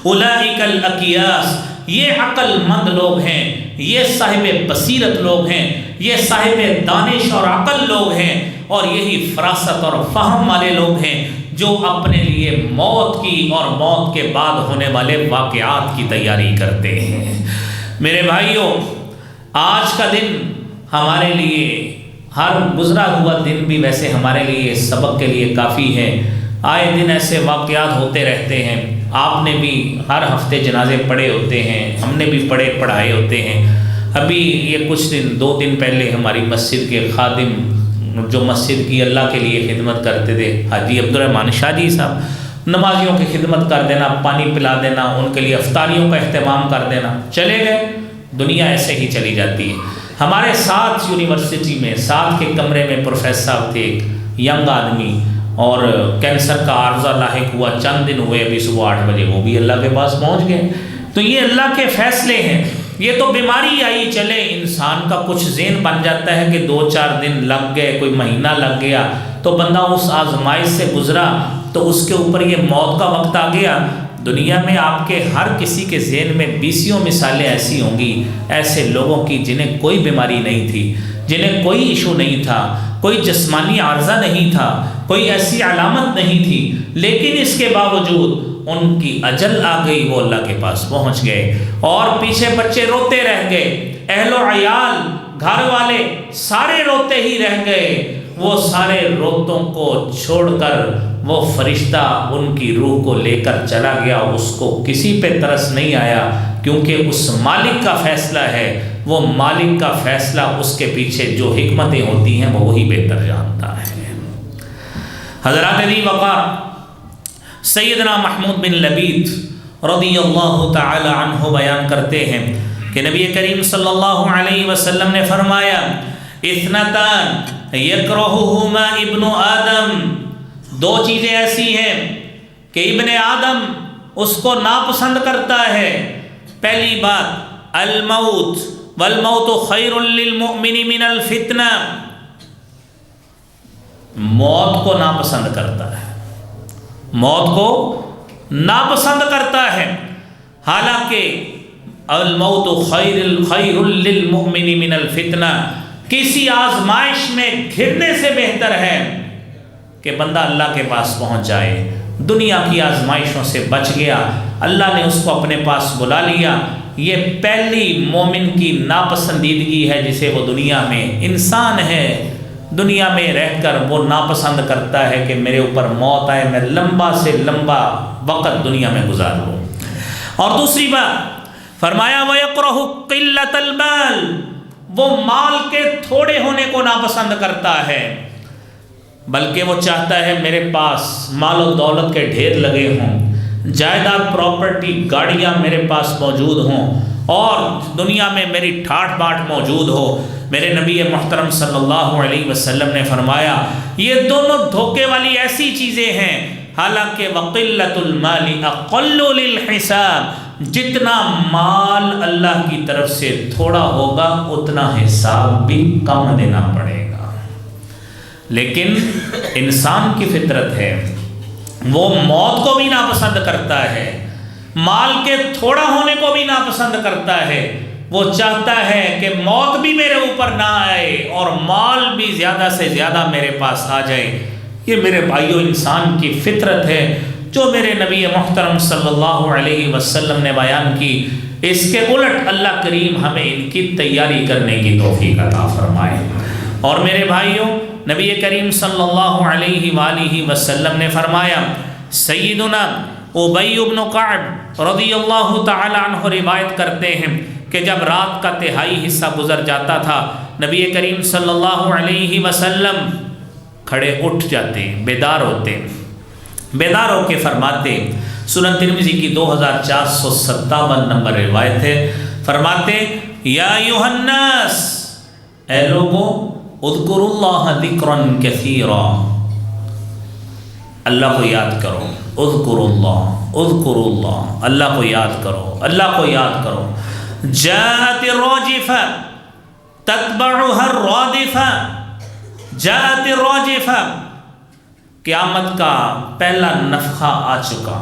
اولئک الاکیاس، یہ عقل مند لوگ ہیں، یہ صاحب بصیرت لوگ ہیں، یہ صاحب دانش اور عقل لوگ ہیں، اور یہی فراست اور فہم والے لوگ ہیں جو اپنے لیے موت کی اور موت کے بعد ہونے والے واقعات کی تیاری کرتے ہیں۔ میرے بھائیوں، آج کا دن ہمارے لیے، ہر گزرا ہوا دن بھی ویسے ہمارے لیے سبق کے لیے کافی ہے۔ آئے دن ایسے واقعات ہوتے رہتے ہیں، آپ نے بھی ہر ہفتے جنازے پڑھے ہوتے ہیں، ہم نے بھی پڑھائے ہوتے ہیں۔ ابھی یہ کچھ دن، 2 دن پہلے ہماری مسجد کے خادم جو مسجد کی اللہ کے لیے خدمت کرتے تھے، حاجی عبدالرحمان شاہ جی صاحب، نمازیوں کی خدمت کر دینا، پانی پلا دینا، ان کے لیے افطاریوں کا اہتمام کر دینا، چلے گئے۔ دنیا ایسے ہی چلی جاتی ہے۔ ہمارے ساتھ یونیورسٹی میں، ساتھ کے کمرے میں پروفیسر صاحب تھے، ایک ینگ آدمی، اور کینسر کا عارضہ لاحق ہوا، چند دن ہوئے، ابھی صبح 8 بجے وہ بھی اللہ کے پاس پہنچ گئے۔ تو یہ اللہ کے فیصلے ہیں۔ یہ تو بیماری آئی چلے، انسان کا کچھ ذہن بن جاتا ہے کہ 2-4 دن لگ گئے، کوئی مہینہ لگ گیا، تو بندہ اس آزمائش سے گزرا تو اس کے اوپر یہ موت کا وقت آ گیا۔ دنیا میں آپ کے ہر کسی کے ذہن میں 20 مثالیں ایسی ہوں گی، ایسے لوگوں کی جنہیں کوئی بیماری نہیں تھی، جنہیں کوئی ایشو نہیں تھا، کوئی جسمانی عارضہ نہیں تھا، کوئی ایسی علامت نہیں تھی، لیکن اس کے باوجود ان کی اجل آ گئی، وہ اللہ کے پاس پہنچ گئے، اور پیچھے بچے روتے رہ گئے، اہل و عیال، گھر والے سارے روتے ہی رہ گئے۔ وہ سارے روتوں کو چھوڑ کر وہ فرشتہ ان کی روح کو لے کر چلا گیا، اس کو کسی پہ ترس نہیں آیا، کیونکہ اس مالک کا فیصلہ ہے، وہ مالک کا فیصلہ، اس کے پیچھے جو حکمتیں ہوتی ہیں وہ وہی بہتر جانتا ہے۔ حضرات ذی وقار سیدنا محمود بن لبید رضی اللہ تعالی عنہ بیان کرتے ہیں کہ نبی کریم صلی اللہ علیہ وسلم نے فرمایا اثنتان یکرہہما ابن آدم، 2 چیزیں ایسی ہیں کہ ابن آدم اس کو ناپسند کرتا ہے۔ پہلی بات الموت، والموت خیر للمؤمن من الفتنہ، موت کو ناپسند کرتا ہے، موت کو ناپسند کرتا ہے، حالانکہ الموت خیر للمؤمن من الفتنہ، کسی آزمائش میں گھرنے سے بہتر ہے کہ بندہ اللہ کے پاس پہنچ جائے، دنیا کی آزمائشوں سے بچ گیا، اللہ نے اس کو اپنے پاس بلا لیا۔ یہ پہلی مومن کی ناپسندیدگی ہے، جسے وہ دنیا میں، انسان ہے، دنیا میں رہ کر وہ ناپسند کرتا ہے کہ میرے اوپر موت آئے، میں لمبا سے لمبا وقت دنیا میں گزار لوں۔ اور دوسری بات فرمایا وَيَكْرَهُ قِلَّةَ الْمَالِ، وہ مال کے تھوڑے ہونے کو ناپسند کرتا ہے، بلکہ وہ چاہتا ہے میرے پاس مال و دولت کے ڈھیر لگے ہوں، جائیداد پراپرٹی گاڑیاں میرے پاس موجود ہوں، اور دنیا میں میری ٹھاٹ باٹ موجود ہو۔ میرے نبی محترم صلی اللہ علیہ وسلم نے فرمایا یہ دونوں دھوکے والی ایسی چیزیں ہیں، حالانکہ وَقِلَّةُ الْمَالِ أَقَلُّ لِلْحِسَابِ، جتنا مال اللہ کی طرف سے تھوڑا ہوگا اتنا حساب بھی کم دینا پڑے گا۔ لیکن انسان کی فطرت ہے، وہ موت کو بھی ناپسند کرتا ہے، مال کے تھوڑا ہونے کو بھی ناپسند کرتا ہے، وہ چاہتا ہے کہ موت بھی میرے اوپر نہ آئے اور مال بھی زیادہ سے زیادہ میرے پاس آ جائے۔ یہ میرے بھائیوں انسان کی فطرت ہے جو میرے نبی محترم صلی اللہ علیہ وسلم نے بیان کی۔ اس کے الٹ اللہ کریم ہمیں ان کی تیاری کرنے کی توفیق عطا فرمائے۔ اور میرے بھائیوں، نبی کریم صلی اللہ علیہ وآلہ وسلم نے فرمایا، سیدنا ابی بن کعب رضی اللہ تعالی عنہ روایت کرتے ہیں کہ جب رات کا تہائی حصہ گزر جاتا تھا، نبی کریم صلی اللہ علیہ وسلم کھڑے اٹھ جاتے، بیدار ہوتے، بیدار ہو کے فرماتے، سنن ترمذی کی 2457 نمبر روایت ہے، فرماتے یا ایھا الناس، اے لوگوں، اذکروا اللہ ذکرا کثیرا، اللہ کو یاد کرو، اذکروا اللہ، اذکروا اللہ، اللہ کو یاد کرو، اللہ کو یاد کرو۔ جاءت الراجفہ تتبعها الرادفہ، جاءت الراجفہ، قیامت کا پہلا نفخہ آ چکا۔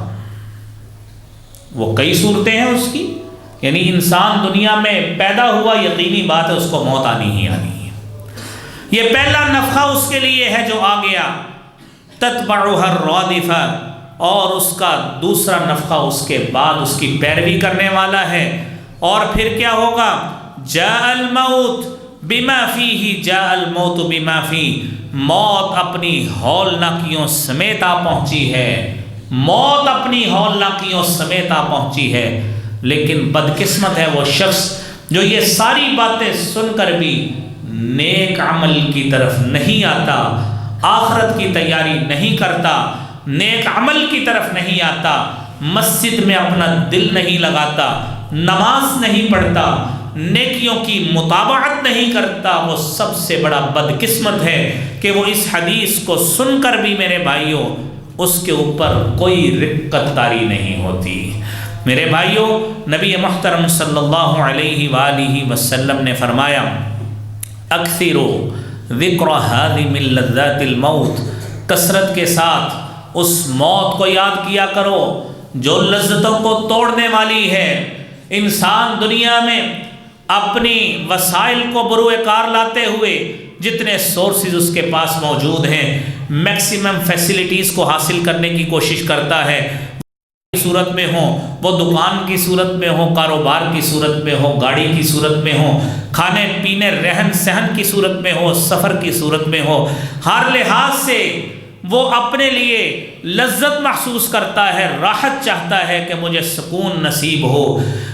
وہ کئی صورتیں ہیں اس کی، یعنی انسان دنیا میں پیدا ہوا، یقینی بات ہے اس کو موت آنی ہی آنی ہے۔ یہ پہلا نفخہ اس کے لیے ہے جو آ گیا، تتبعها الرادفہ، اور اس کا دوسرا نفخہ اس کے بعد اس کی پیروی کرنے والا ہے۔ اور پھر کیا ہوگا؟ جاء الموت بما فیہ، جاء الموت بما فیہ، موت اپنی ہولناکیوں سمیت آ پہنچی ہے، موت اپنی ہولناکیوں سمیت آ پہنچی ہے۔ لیکن بدقسمت ہے وہ شخص جو یہ ساری باتیں سن کر بھی نیک عمل کی طرف نہیں آتا، آخرت کی تیاری نہیں کرتا، نیک عمل کی طرف نہیں آتا، مسجد میں اپنا دل نہیں لگاتا، نماز نہیں پڑھتا، نیکیوں کی مطابعت نہیں کرتا۔ وہ سب سے بڑا بدقسمت ہے کہ وہ اس حدیث کو سن کر بھی میرے بھائیوں اس کے اوپر کوئی رقت طاری نہیں ہوتی۔ میرے بھائیوں، نبی محترم صلی اللہ علیہ وآلہ وسلم نے فرمایا، اکثروا ذکر ہادم لذات الموت، کثرت کے ساتھ اس موت کو یاد کیا کرو جو لذتوں کو توڑنے والی ہے۔ انسان دنیا میں اپنی وسائل کو بروئے کار لاتے ہوئے جتنے سورسز اس کے پاس موجود ہیں، میکسیمم فیسلٹیز کو حاصل کرنے کی کوشش کرتا ہے، صورت میں ہو، وہ دکان کی صورت میں ہو، کاروبار کی صورت میں ہو، گاڑی کی صورت میں ہو، کھانے پینے رہن سہن کی صورت میں ہو، سفر کی صورت میں ہو، ہر لحاظ سے وہ اپنے لیے لذت محسوس کرتا ہے، راحت چاہتا ہے کہ مجھے سکون نصیب ہو۔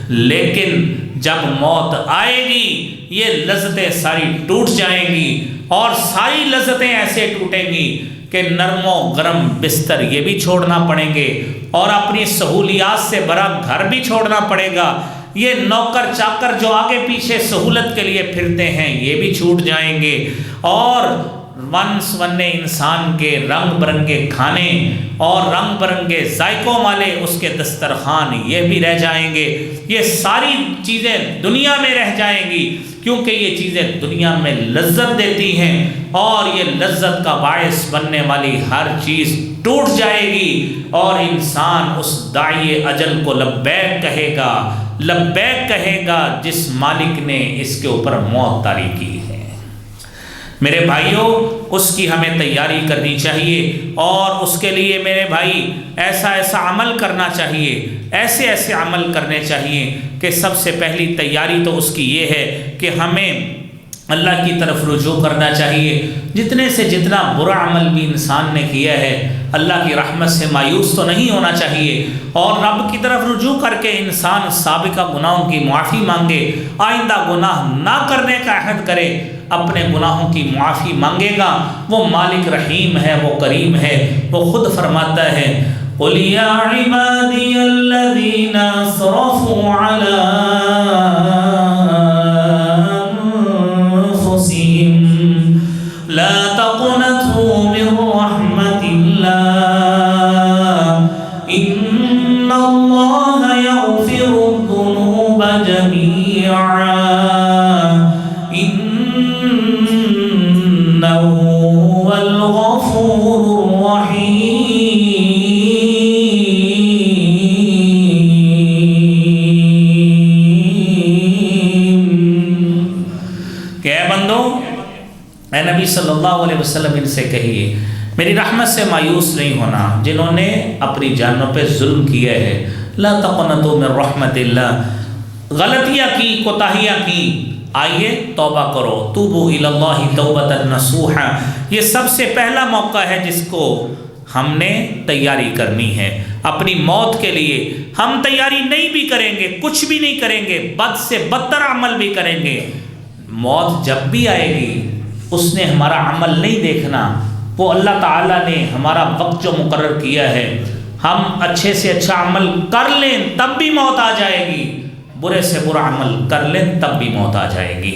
لیکن جب موت آئے گی یہ لذتیں ساری ٹوٹ جائیں گی، اور ساری لذتیں ایسے ٹوٹیں گی کہ نرم و گرم بستر یہ بھی چھوڑنا پڑیں گے، اور اپنی سہولیات سے بھرا گھر بھی چھوڑنا پڑے گا۔ یہ نوکر چاکر جو آگے پیچھے سہولت کے لیے پھرتے ہیں یہ بھی چھوٹ جائیں گے، اور وننے انسان کے رنگ برنگے کھانے اور رنگ برنگے ذائقوں والے اس کے دسترخوان یہ بھی رہ جائیں گے۔ یہ ساری چیزیں دنیا میں رہ جائیں گی، کیونکہ یہ چیزیں دنیا میں لذت دیتی ہیں، اور یہ لذت کا باعث بننے والی ہر چیز ٹوٹ جائے گی، اور انسان اس داعی اجل کو لبیک کہے گا، لبیک کہے گا جس مالک نے اس کے اوپر موت طاری کی ہے۔ میرے بھائیوں، اس کی ہمیں تیاری کرنی چاہیے، اور اس کے لیے میرے بھائی ایسا ایسا عمل کرنا چاہیے، ایسے ایسے عمل کرنے چاہیے کہ سب سے پہلی تیاری تو اس کی یہ ہے کہ ہمیں اللہ کی طرف رجوع کرنا چاہیے۔ جتنے سے جتنا برا عمل بھی انسان نے کیا ہے، اللہ کی رحمت سے مایوس تو نہیں ہونا چاہیے، اور رب کی طرف رجوع کر کے انسان سابقہ گناہوں کی معافی مانگے، آئندہ گناہ نہ کرنے کا عہد کرے، اپنے گناہوں کی معافی مانگے گا۔ وہ مالک رحیم ہے، وہ کریم ہے، وہ خود فرماتا ہے، قُلْ يَا عِبَادِيَ الَّذِينَ أَسْرَفُوا عَلَىٰ أَنفُسِهِمْ لَا تَقْنَطُوا مِن رَّحْمَةِ اللَّهِ إِنَّ اللَّهَ يَغْفِرُ الذُّنُوبَ جَمِيعًا إِنَّهُ هُوَ الْغَفُورُ الرَّحِيمُ۔ کہ اے بندو، اے نبی صلی اللہ علیہ وسلم ان سے کہیے میری رحمت سے مایوس نہیں ہونا، جنہوں نے اپنی جانوں پہ ظلم کیا ہے۔ لا تقنطوا من رحمت اللہ، غلطیاں کی، کوتاہیاں کی، آئیے توبہ کرو، توبوا الی اللہ توبۃ نصوحا۔ یہ سب سے پہلا موقع ہے جس کو ہم نے تیاری کرنی ہے اپنی موت کے لیے۔ ہم تیاری نہیں بھی کریں گے، کچھ بھی نہیں کریں گے، بد سے بدتر عمل بھی کریں گے، موت جب بھی آئے گی اس نے ہمارا عمل نہیں دیکھنا، وہ اللہ تعالیٰ نے ہمارا وقت جو مقرر کیا ہے، ہم اچھے سے اچھا عمل کر لیں تب بھی موت آ جائے گی، برے سے برا عمل کر لیں تب بھی موت آ جائے گی۔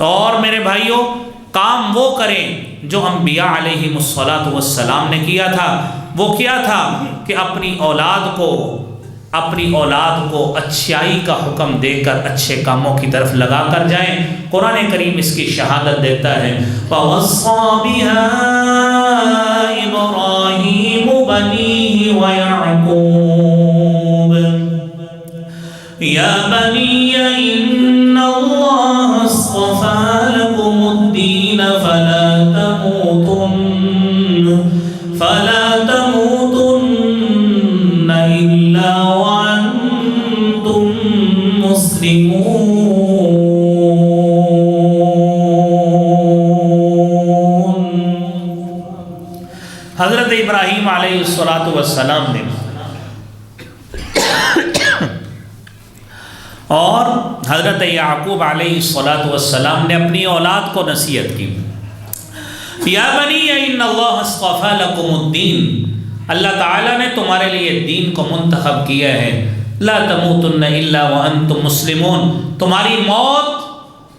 اور میرے بھائیوں، کام وہ کریں جو انبیاء علیہم الصلاۃ والسلام نے کیا تھا۔ وہ کیا تھا کہ اپنی اولاد کو اچھائی کا حکم دے کر اچھے کاموں کی طرف لگا کر جائیں۔ قرآن کریم اس کی شہادت دیتا ہے، وَوَصَّى بِهَا إِبْرَاهِيمُ بَنِيهِ وَيَعْقُوبُ يَا بَنِيَّ إِنَّ اللَّهَ اصْطَفَى لَكُمُ الدِّينَ فَلَا تَمُوتُنَّ إِلَّا وَأَنْتُمْ مُسْلِمُونَ۔ حضرت ابراہیم علیہ السلام نے اور حضرت یعقوب علیہ السلام نے اپنی اولاد کو نصیحت کی، یا بنی ان اللہ اصطفی لکم الدین، اللہ تعالیٰ نے تمہارے لیے دین کو منتخب کیا ہے، لا تموتن الا وانتم مسلمون، تمہاری موت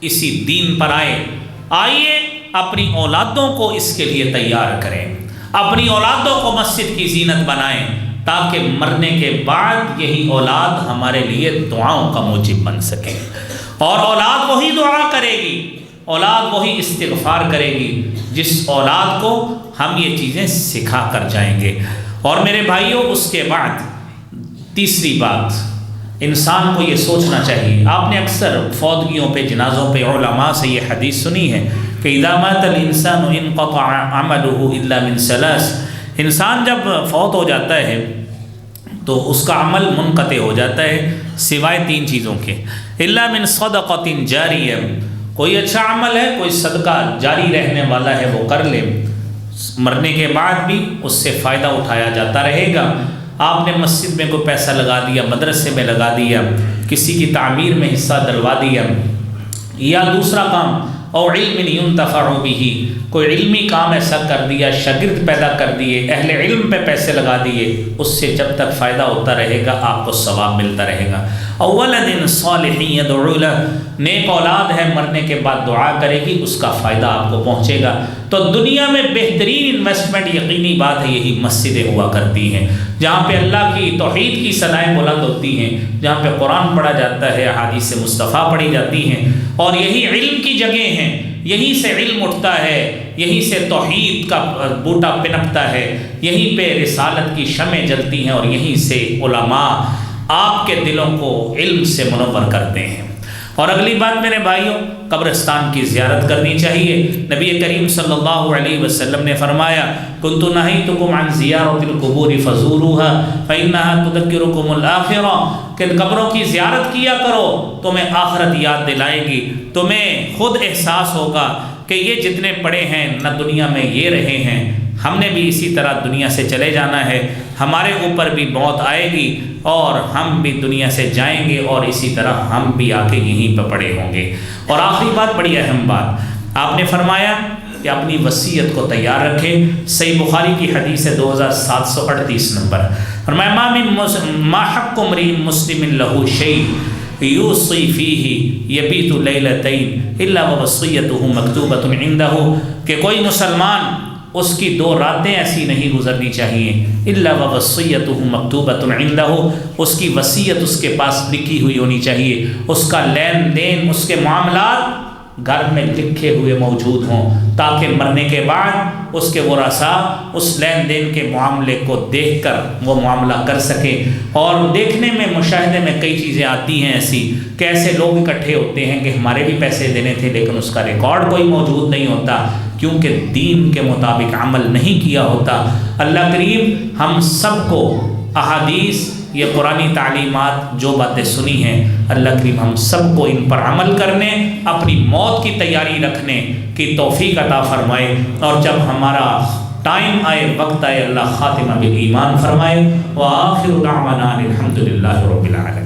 اسی دین پر آئیے اپنی اولادوں کو اس کے لیے تیار کریں، اپنی اولادوں کو مسجد کی زینت بنائیں، تاکہ مرنے کے بعد یہی اولاد ہمارے لیے دعاؤں کا موجب بن سکے، اور اولاد وہی دعا کرے گی، اولاد وہی استغفار کرے گی جس اولاد کو ہم یہ چیزیں سکھا کر جائیں گے۔ اور میرے بھائیوں، اس کے بعد تیسری بات، انسان کو یہ سوچنا چاہیے، آپ نے اکثر فوتگیوں پہ، جنازوں پہ علماء سے یہ حدیث سنی ہے کہ اذا مات الانسان انقطع عمله الا من ثلاث، انسان جب فوت ہو جاتا ہے تو اس کا عمل منقطع ہو جاتا ہے سوائے تین چیزوں کے، الا من صدقۃ جاریہ، کوئی اچھا عمل ہے، کوئی صدقہ جاری رہنے والا ہے وہ کر لے، مرنے کے بعد بھی اس سے فائدہ اٹھایا جاتا رہے گا۔ آپ نے مسجد میں کوئی پیسہ لگا دیا، مدرسے میں لگا دیا، کسی کی تعمیر میں حصہ دلوا دیا، یا دوسرا کام، او علم ينتفع به، کوئی علمی کام ایسا کر دیا، شاگرد پیدا کر دیے، اہل علم پہ پیسے لگا دیے، اس سے جب تک فائدہ ہوتا رہے گا آپ کو ثواب ملتا رہے گا۔ او ولد صالح يدعو له، نیک اولاد ہے مرنے کے بعد دعا کرے گی، اس کا فائدہ آپ کو پہنچے گا۔ تو دنیا میں بہترین انویسٹمنٹ یقینی بات ہے یہی مسجدیں ہوا کرتی ہیں، جہاں پہ اللہ کی توحید کی صدائیں بلند ہوتی ہیں، جہاں پہ قرآن پڑھا جاتا ہے، احادیث مصطفیٰ پڑھی جاتی ہیں، اور یہی علم کی جگہ ہیں، یہیں سے علم اٹھتا ہے، یہیں سے توحید کا بوٹا پنپتا ہے، یہیں پہ رسالت کی شمعیں جلتی ہیں، اور یہیں سے علماء آپ کے دلوں کو علم سے منور کرتے ہیں۔ اور اگلی بات میرے بھائیوں، قبرستان کی زیارت کرنی چاہیے۔ نبی کریم صلی اللہ علیہ وسلم نے فرمایا، کنت نہیتکم عن زیارت القبور فزوروها فإنها تذکرکم الآخرہ، کہ قبروں کی زیارت کیا کرو، تمہیں آخرت یاد دلائے گی، تمہیں خود احساس ہوگا کہ یہ جتنے پڑے ہیں نہ دنیا میں یہ رہے ہیں، ہم نے بھی اسی طرح دنیا سے چلے جانا ہے، ہمارے اوپر بھی موت آئے گی اور ہم بھی دنیا سے جائیں گے، اور اسی طرح ہم بھی آ کے یہیں پہ پڑے ہوں گے۔ اور آخری بات، بڑی اہم بات، آپ نے فرمایا کہ اپنی وصیت کو تیار رکھیں۔ صحیح بخاری کی حدیث ہے 2738 نمبر، فرمایا ما حق امرئ مسلم له شيء یوصی فیہ یبیت لیلتین الا ووصیتہ مکتوبۃ عنده، کہ کوئی مسلمان اس کی 2 راتیں ایسی نہیں گزرنی چاہیے، الا ووصیتہ مکتوبۃ عنده، اس کی وصیت اس کے پاس لکھی ہوئی ہونی چاہیے، اس کا لین دین، اس کے معاملات گھر میں لکھے ہوئے موجود ہوں، تاکہ مرنے کے بعد اس کے ورثاء اس لین دین کے معاملے کو دیکھ کر وہ معاملہ کر سکیں۔ اور دیکھنے میں، مشاہدے میں کئی چیزیں آتی ہیں ایسی کہ ایسے لوگ اکٹھے ہوتے ہیں کہ ہمارے بھی پیسے دینے تھے، لیکن اس کا ریکارڈ کوئی موجود نہیں ہوتا، کیونکہ دین کے مطابق عمل نہیں کیا ہوتا۔ اللہ کریم ہم سب کو احادیث یہ قرآنی تعلیمات جو باتیں سنی ہیں، اللہ کریم ہم سب کو ان پر عمل کرنے، اپنی موت کی تیاری رکھنے کی توفیق عطا فرمائے، اور جب ہمارا ٹائم آئے، وقت آئے، اللہ خاتمہ بالایمان فرمائے۔ وآخر دعوانا الحمدللہ رب العالمین۔